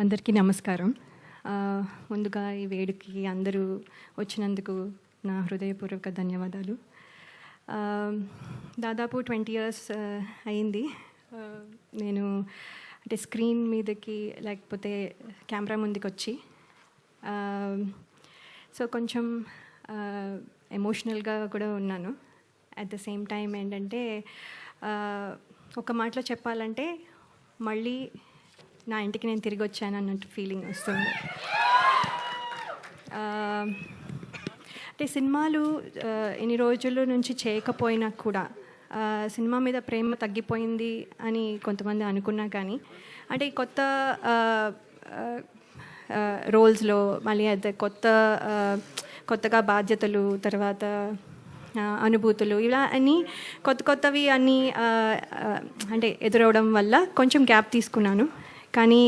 అందరికీ నమస్కారం. ముందుగా ఈ వేడుకకి అందరూ వచ్చినందుకు నా హృదయపూర్వక ధన్యవాదాలు. దాదాపు 20 years అయింది నేను అంటే స్క్రీన్ మీదకి లేకపోతే కెమెరా ముందుకు వచ్చి. సో కొంచెం ఎమోషనల్గా కూడా ఉన్నాను. అట్ ద సేమ్ టైం ఏంటంటే ఒక మాటలో చెప్పాలంటే మళ్ళీ నా ఇంటికి నేను తిరిగి వచ్చాను అన్నట్టు ఫీలింగ్ వస్తుంది. అంటే సినిమాలు ఎన్ని రోజుల నుంచి చేయకపోయినా కూడా సినిమా మీద ప్రేమ తగ్గిపోయింది అని కొంతమంది అనుకున్నా కానీ అంటే ఈ రోల్స్లో మళ్ళీ అదే కొత్తగా బాధ్యతలు, తర్వాత అనుభూతులు, ఇలా అన్నీ కొత్తవి అన్నీ అంటే ఎదురవడం వల్ల కొంచెం గ్యాప్ తీసుకున్నాను. కానీ